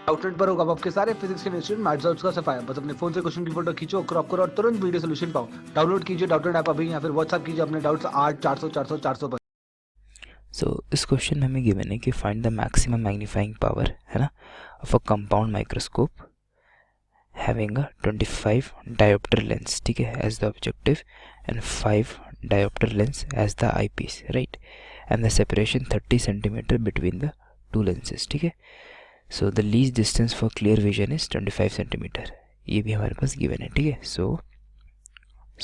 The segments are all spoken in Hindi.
आउटलेट पर होगा आपके सारे फिजिक्स के इंस्टीट्यूट मैथ्स और उसका सफाया। बस अपने फोन से क्वेश्चन की फोटो खींचो, क्रॉप करो और तुरंत वीडियो सोल्यूशन पाओ। डाउनलोड कीजिए डाउटनेट ऐप अभी या फिर व्हाट्सएप कीजिए अपने डाउट्स 8 400 400 400 पर। सो इस क्वेश्चन में हमें गिवन है कि find the maximum magnifying power, है ना, of a compound microscope having a 25 dioptre lens, ठीक है, as the objective and 5 dioptre lens as the eye piece, right, and the separation 30 centimetre between the two lenses, ठीक है। So the least distance for clear vision is 25 centimetre, ये भी हमारे पास गिवन है, ठीक है। सो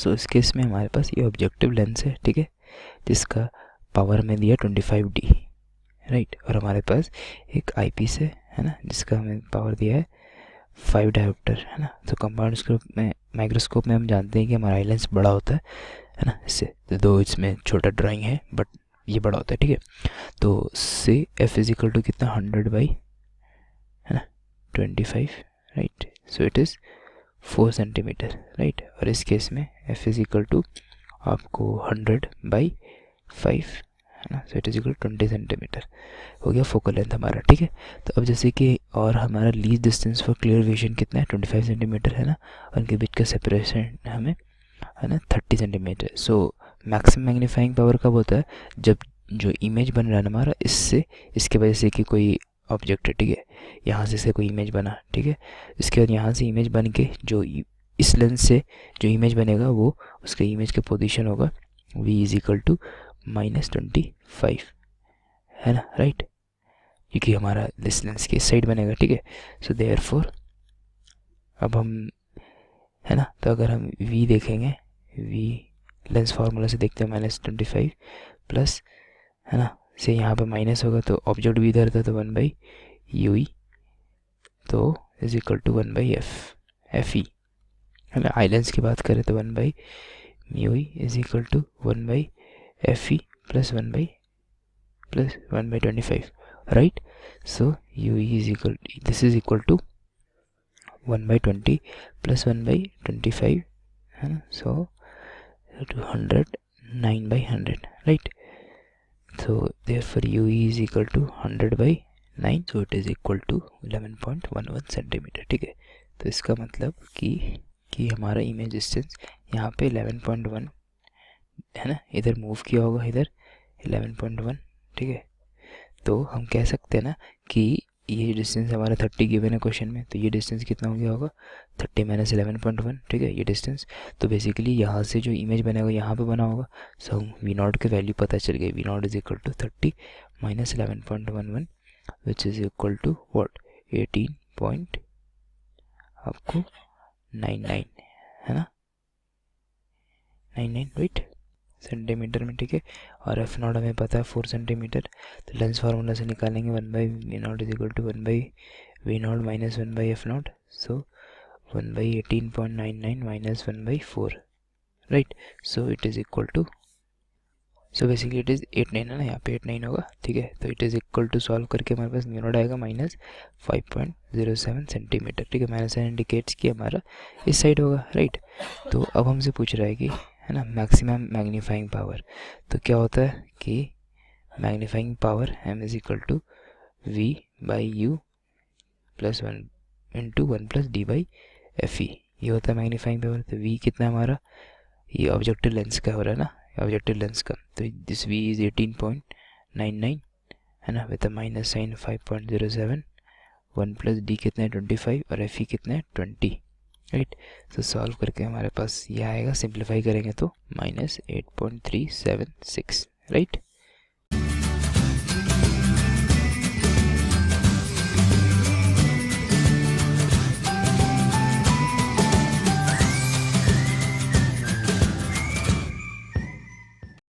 इस केस में हमारे पास ये ऑब्जेक्टिव लेंस है, ठीक है, जिसका पावर में दिया 25D, राइट, और हमारे पास एक आई पीस है ना, जिसका हमें पावर दिया है 5 डायोप्टर, है ना। तो कंपाउंड स्कोप में, माइक्रोस्कोप में हम जानते हैं कि हमारा आई लेंस बड़ा होता है ना, इससे तो दो इसमें छोटा ड्राइंग है बट ये बड़ा होता है, ठीक है। तो से एफ इज इक्वल टू कितना 100 बाई, है ना, 25, right, so it is 4 centimetre, right. और इस केस में एफ इज इक्वल टू आपको 100 बाई 5, है ना, सो इट इज इक्वल 20 सेंटीमीटर हो गया फोकल लेंथ हमारा, ठीक है। तो अब जैसे कि और हमारा least distance for clear vision कितना है 25 सेंटीमीटर, है ना, और उनके बीच का सेपरेशन हमें, है ना, 30 centimetre. So maximum magnifying power कब होता है, जब जो इमेज बन रहा है हमारा इससे, इसके वजह से कि कोई ऑब्जेक्ट है, ठीक है, यहाँ से कोई इमेज बना, ठीक है, इसके बाद यहाँ से इमेज बन के जो इस लेंस से जो इमेज बनेगा वो उसके इमेज का पोजीशन होगा v इज इक्वल टू -25, है ना, राइट, क्योंकि हमारा दिस लेंस के साइड बनेगा, ठीक है। सो देयरफॉर अब हम, है ना, तो अगर हम v देखेंगे, v लेंस फार्मूला से देखते हैं -25 प्लस, है ना, से यहाँ पे माइनस होगा तो ऑब्जेक्ट भी इधर था तो 1/UE, तो इज इक्वल टू 1/FE, है ना। आई लेंस की बात करें तो 1/μE is equal to 1/FE plus 1/25, right. So UE is equal, this is equal to 1/20 plus 1/25, है ना, सो 100 9/100, right. So therefore UE is equal to 100/9, so it is equal to 11.11 centimetre, ठीक है। तो इसका मतलब कि हमारा इमेज डिस्टेंस यहाँ पे 11.1, है ना, इधर मूव किया होगा इधर 11.1, ठीक है। तो हम कह सकते हैं ना कि ये डिस्टेंस हमारा 30 गिवन है क्वेश्चन में, तो ये डिस्टेंस कितना हो गया होगा 30 माइनस 11.1, ठीक है, ये डिस्टेंस। तो बेसिकली यहाँ से जो इमेज बनेगा यहाँ पे बना होगा, सो हम वी नॉट के वैल्यू पता चल गई, V not is equal to 30 minus 11.11 which is equal to what 18 point आपको 99, है ना, 99, राइट, सेंटीमीटर में, ठीक है। और एफ नॉट हमें पता है 4 सेंटीमीटर, तो लेंस फार्मूला से निकालेंगे 1/v0 is equal to 1/v0 minus 1/f0, so 1/18.99 minus 1/4, right, so it is equal to, so basically it is 89, है ना, यहाँ पे 89 होगा, ठीक है। तो it is equal to solve करके हमारे पास म्यू नॉट आएगा -5.07 सेंटीमीटर, ठीक है। माइनस साइन इंडिकेट्स कि हमारा इस साइड होगा, राइट। तो अब हमसे पूछ रहा है कि, है ना, मैक्सिमम मैग्नीफाइंग पावर, तो क्या होता है कि magnifying power m is equal to v/u plus 1 into 1 plus d/fe, ये होता है मैग्नीफाइंग पावर। तो v कितना है हमारा, ये ऑब्जेक्टिव लेंस का हो रहा है ना, ऑब्जेक्टिव लेंस का, तो दिस v इज 18.99, है ना, with minus sign 5.07, 1 plus D कितना है 25 और एफ ई कितना है 20, राइट। तो सॉल्व करके हमारे पास ये आएगा, सिंप्लीफाई करेंगे तो -8.376, राइट।